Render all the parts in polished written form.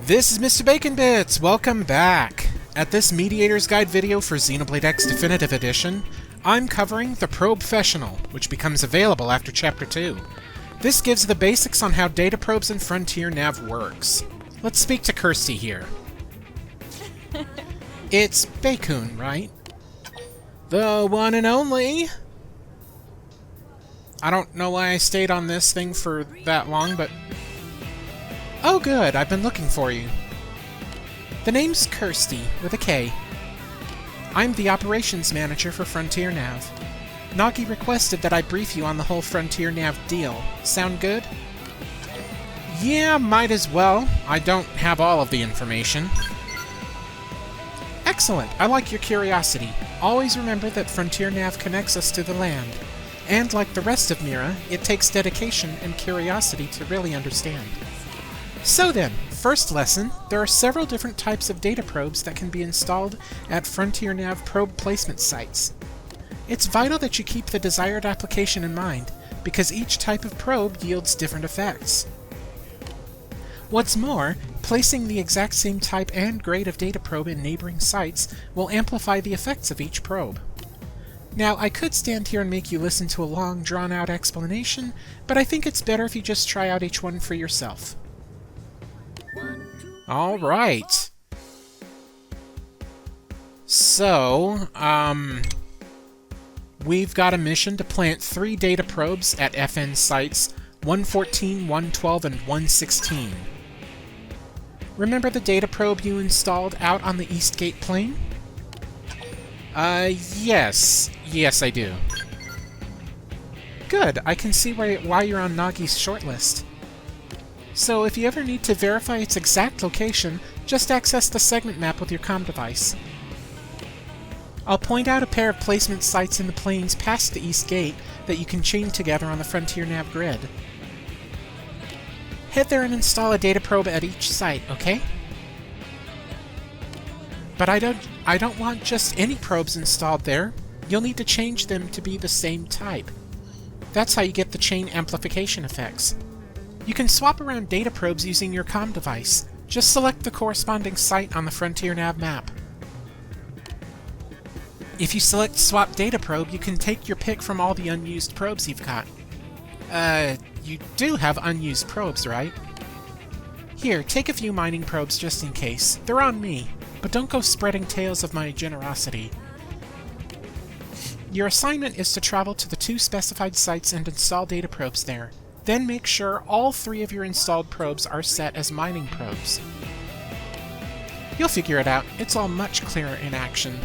This is Mr. Bacon Bits! Welcome back! At this Mediators Guide video for Xenoblade X Definitive Edition, I'm covering the Probe-fessional, which becomes available after Chapter 2. This gives the basics on how data probes and Frontier Nav works. Let's speak to Kirsty here. It's Bacon, right? The one and only! I don't know why I stayed on this thing for that long, but... Oh good, I've been looking for you. The name's Kirsty, with a K. I'm the operations manager for Frontier Nav. Nagi requested that I brief you on the whole Frontier Nav deal. Sound good? Yeah, might as well. I don't have all of the information. Excellent, I like your curiosity. Always remember that Frontier Nav connects us to the land. And like the rest of Mira, it takes dedication and curiosity to really understand. So then, first lesson, there are several different types of data probes that can be installed at Frontier Nav probe placement sites. It's vital that you keep the desired application in mind, because each type of probe yields different effects. What's more, placing the exact same type and grade of data probe in neighboring sites will amplify the effects of each probe. Now, I could stand here and make you listen to a long, drawn-out explanation, but I think it's better if you just try out each one for yourself. Alright. So, we've got a mission to plant 3 data probes at FN sites 114, 112, and 116. Remember the data probe you installed out on the East Gate Plain? Yes. Yes, I do. Good, I can see why you're on Nagi's shortlist. So if you ever need to verify its exact location, just access the segment map with your comm device. I'll point out a pair of placement sites in the plains past the East Gate that you can chain together on the Frontier Nav grid. Head there and install a data probe at each site, okay? But I don't want just any probes installed there. You'll need to change them to be the same type. That's how you get the chain amplification effects. You can swap around data probes using your comm device. Just select the corresponding site on the Frontier Nav map. If you select Swap Data Probe, you can take your pick from all the unused probes you've got. You do have unused probes, right? Here, take a few mining probes just in case. They're on me, but don't go spreading tales of my generosity. Your assignment is to travel to the 2 specified sites and install data probes there. Then make sure all 3 of your installed probes are set as mining probes. You'll figure it out. It's all much clearer in action.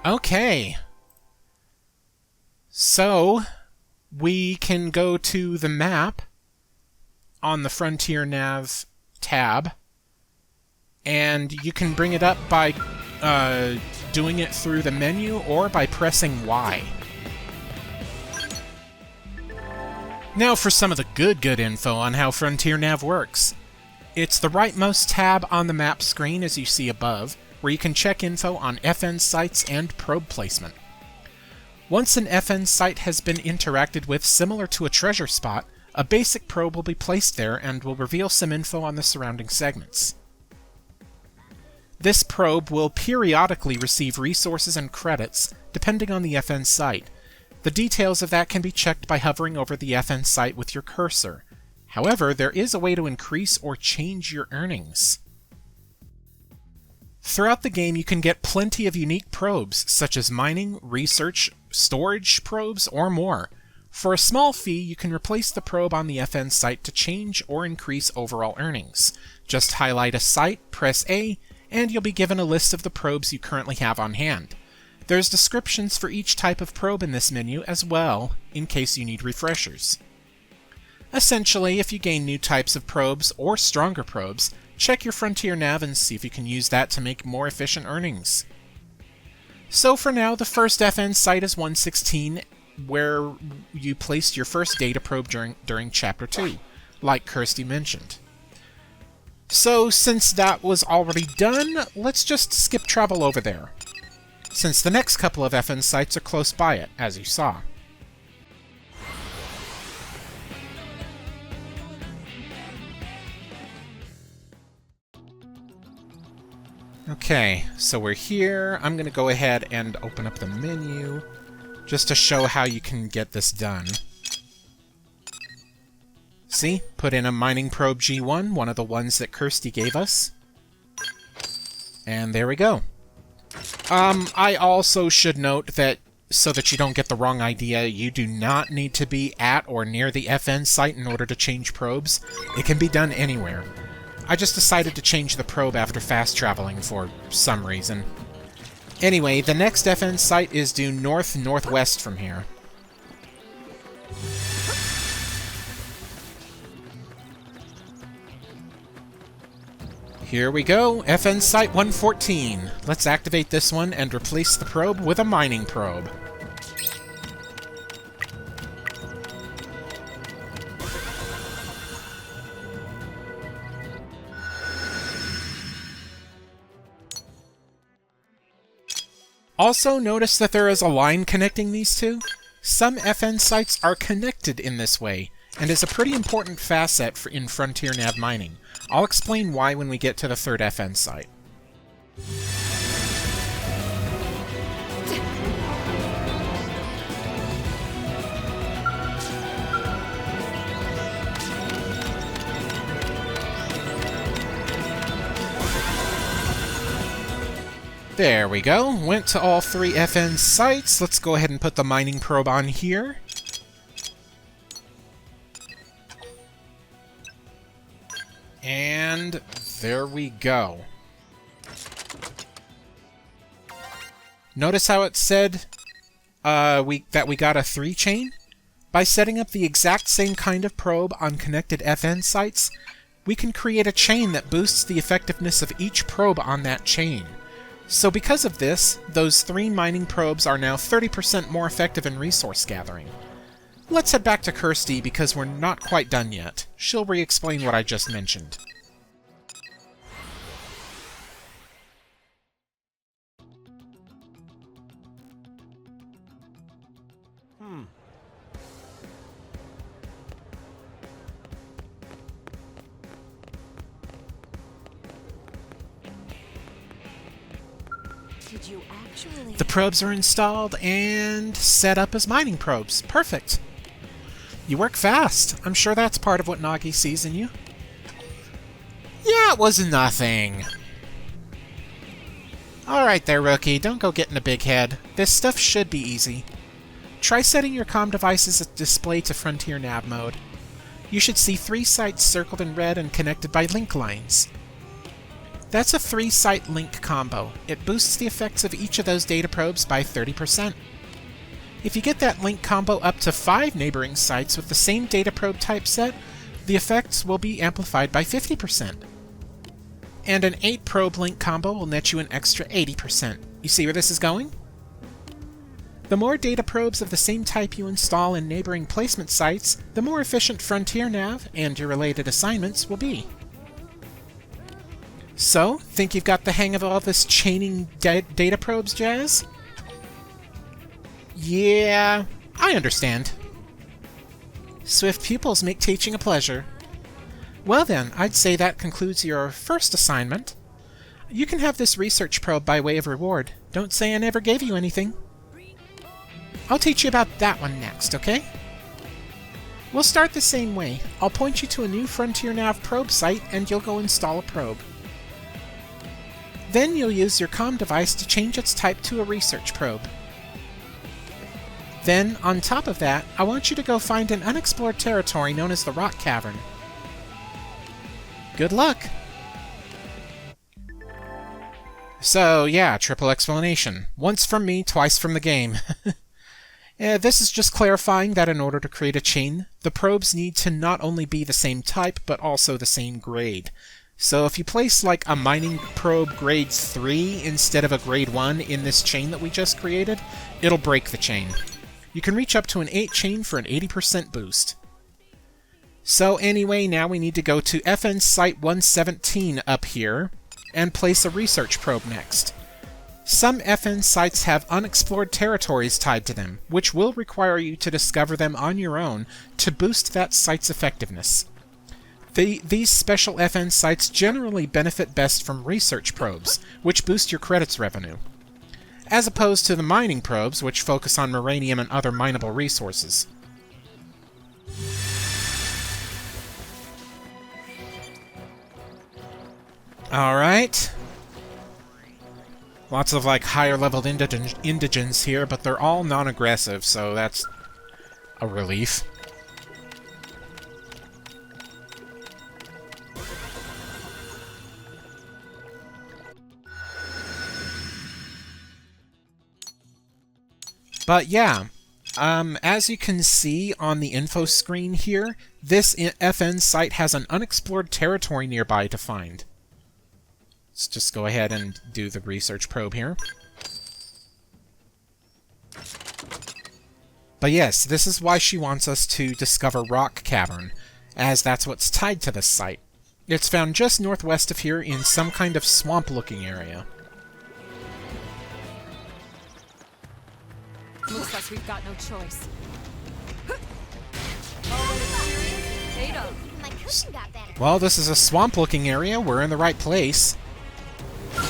Okay. So, we can go to the map on the Frontier Nav tab, and you can bring it up by doing it through the menu or by pressing Y. Now for some of the good info on how Frontier Nav works. It's the rightmost tab on the map screen as you see above, where you can check info on FN sites and probe placement. Once an FN site has been interacted with similar to a treasure spot, a basic probe will be placed there and will reveal some info on the surrounding segments. This probe will periodically receive resources and credits, depending on the FN site. The details of that can be checked by hovering over the FN site with your cursor. However, there is a way to increase or change your earnings. Throughout the game, you can get plenty of unique probes, such as mining, research, storage probes, or more. For a small fee, you can replace the probe on the FN site to change or increase overall earnings. Just highlight a site, press A, and you'll be given a list of the probes you currently have on hand. There's descriptions for each type of probe in this menu as well, in case you need refreshers. Essentially, if you gain new types of probes or stronger probes, check your Frontier Nav and see if you can use that to make more efficient earnings. So for now, the first FN site is 116, where you placed your first data probe during Chapter 2, like Kirsty mentioned. So since that was already done, let's just skip travel over there, since the next couple of FN sites are close by it, as you saw. Okay, so we're here. I'm going to go ahead and open up the menu just to show how you can get this done. See? Put in a mining probe G1, one of the ones that Kirsty gave us. And there we go. I also should note that, so that you don't get the wrong idea, you do not need to be at or near the FN site in order to change probes. It can be done anywhere. I just decided to change the probe after fast traveling for some reason. Anyway, the next FN site is due north-northwest from here. Here we go, FN Site 114. Let's activate this one and replace the probe with a mining probe. Also, notice that there is a line connecting these two. Some FN sites are connected in this way, and is a pretty important facet in Frontier Nav mining. I'll explain why when we get to the third FN site. There we go. Went to all 3 FN sites. Let's go ahead and put the mining probe on here. And there we go. Notice how it said that we got a 3 chain? By setting up the exact same kind of probe on connected FN sites, we can create a chain that boosts the effectiveness of each probe on that chain. So because of this, those 3 mining probes are now 30% more effective in resource gathering. Let's head back to Kirsty because we're not quite done yet. She'll re-explain what I just mentioned. Did you actually... The probes are installed and set up as mining probes. Perfect. You work fast. I'm sure that's part of what Nagi sees in you. Yeah, it was nothing. Alright there, rookie. Don't go getting a big head. This stuff should be easy. Try setting your comm device's display to Frontier Nav mode. You should see 3 sites circled in red and connected by link lines. That's a 3-site link combo. It boosts the effects of each of those data probes by 30%. If you get that link combo up to 5 neighboring sites with the same data probe type set, the effects will be amplified by 50%. And an 8-probe link combo will net you an extra 80%. You see where this is going? The more data probes of the same type you install in neighboring placement sites, the more efficient Frontier Nav and your related assignments will be. So, think you've got the hang of all this chaining data probes jazz? Yeah, I understand. Swift pupils make teaching a pleasure. Well then, I'd say that concludes your first assignment. You can have this research probe by way of reward. Don't say I never gave you anything. I'll teach you about that one next, okay? We'll start the same way. I'll point you to a new Frontier Nav probe site and you'll go install a probe. Then you'll use your comm device to change its type to a research probe. Then, on top of that, I want you to go find an unexplored territory known as the Rock Cavern. Good luck! So, yeah, triple explanation. Once from me, twice from the game. This is just clarifying that in order to create a chain, the probes need to not only be the same type, but also the same grade. So if you place like a mining probe grade 3 instead of a grade 1 in this chain that we just created, it'll break the chain. You can reach up to an 8 chain for an 80% boost. So anyway, now we need to go to FN Site 117 up here and place a research probe next. Some FN sites have unexplored territories tied to them, which will require you to discover them on your own to boost that site's effectiveness. These special FN sites generally benefit best from research probes, which boost your credits revenue, as opposed to the mining probes, which focus on Moranium and other mineable resources. Alright. Lots of, like, higher-leveled indigens here, but they're all non-aggressive, so that's a relief. But yeah, as you can see on the info screen here, this FN site has an unexplored territory nearby to find. Let's just go ahead and do the research probe here. But yes, this is why she wants us to discover Rock Cavern, as that's what's tied to this site. It's found just northwest of here in some kind of swamp-looking area. Looks like we've got no choice. My cooking got better. Well, this is a swamp-looking area. We're in the right place. You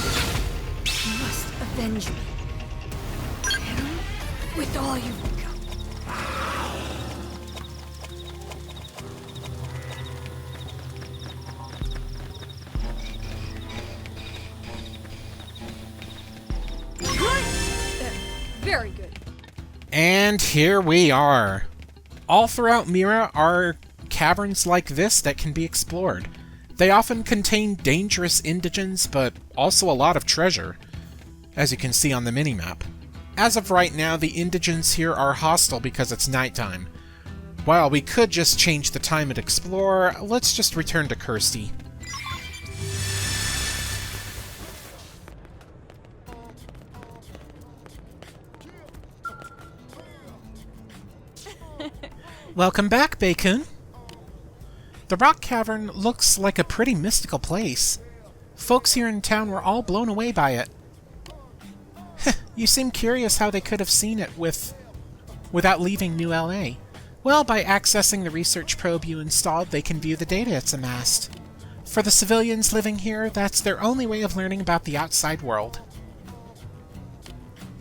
must avenge me. Him with all you've got. Very good. And here we are. All throughout Mira are caverns like this that can be explored. They often contain dangerous indigens, but also a lot of treasure, as you can see on the minimap. As of right now, the indigens here are hostile because it's nighttime. While we could just change the time and explore, let's just return to Kirsty. Welcome back, Bacon. The Rock Cavern looks like a pretty mystical place. Folks here in town were all blown away by it. You seem curious how they could have seen it without leaving New LA. Well, by accessing the research probe you installed, they can view the data it's amassed. For the civilians living here, that's their only way of learning about the outside world.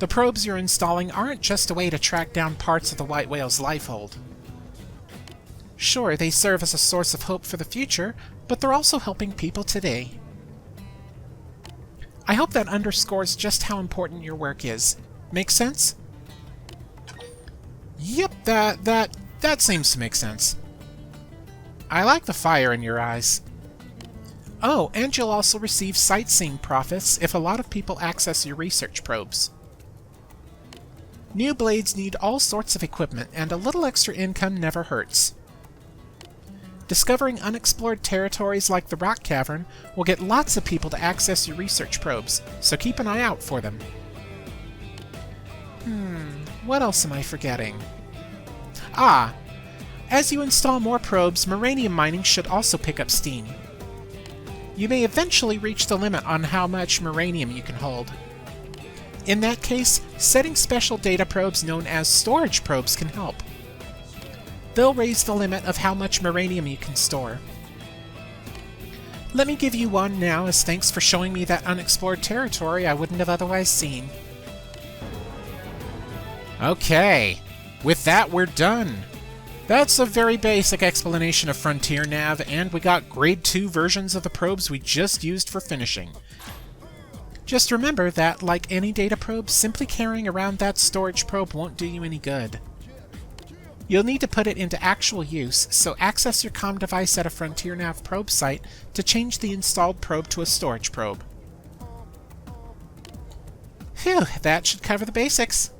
The probes you're installing aren't just a way to track down parts of the White Whale's lifehold. Sure, they serve as a source of hope for the future, but they're also helping people today. I hope that underscores just how important your work is. Make sense? Yep, that seems to make sense. I like the fire in your eyes. Oh, and you'll also receive sightseeing profits if a lot of people access your research probes. New blades need all sorts of equipment, and a little extra income never hurts. Discovering unexplored territories like the Rock Cavern will get lots of people to access your research probes, so keep an eye out for them. What else am I forgetting? Ah! As you install more probes, Moranium mining should also pick up steam. You may eventually reach the limit on how much Moranium you can hold. In that case, setting special data probes known as storage probes can help. They'll raise the limit of how much Moranium you can store. Let me give you one now as thanks for showing me that unexplored territory I wouldn't have otherwise seen. Okay, with that we're done. That's a very basic explanation of Frontier Nav, and we got Grade 2 versions of the probes we just used for finishing. Just remember that, like any data probe, simply carrying around that storage probe won't do you any good. You'll need to put it into actual use, so access your comm device at a Frontier Nav probe site to change the installed probe to a storage probe. Phew, that should cover the basics.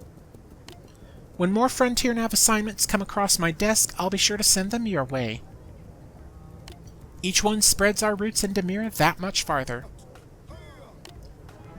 When more Frontier Nav assignments come across my desk, I'll be sure to send them your way. Each one spreads our roots into Mira that much farther.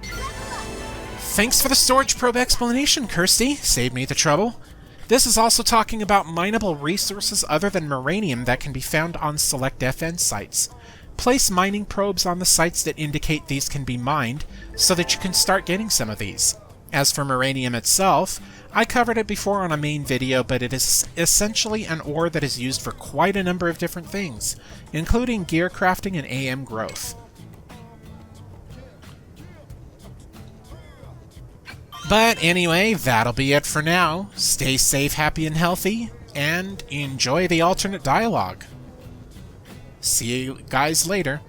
Thanks for the storage probe explanation, Kirsty. Saved me the trouble. This is also talking about mineable resources other than Moranium that can be found on select FN sites. Place mining probes on the sites that indicate these can be mined, so that you can start getting some of these. As for Moranium itself, I covered it before on a main video, but it is essentially an ore that is used for quite a number of different things, including gear crafting and AM growth. But anyway, that'll be it for now. Stay safe, happy, and healthy, and enjoy the alternate dialogue. See you guys later.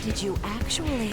Did you actually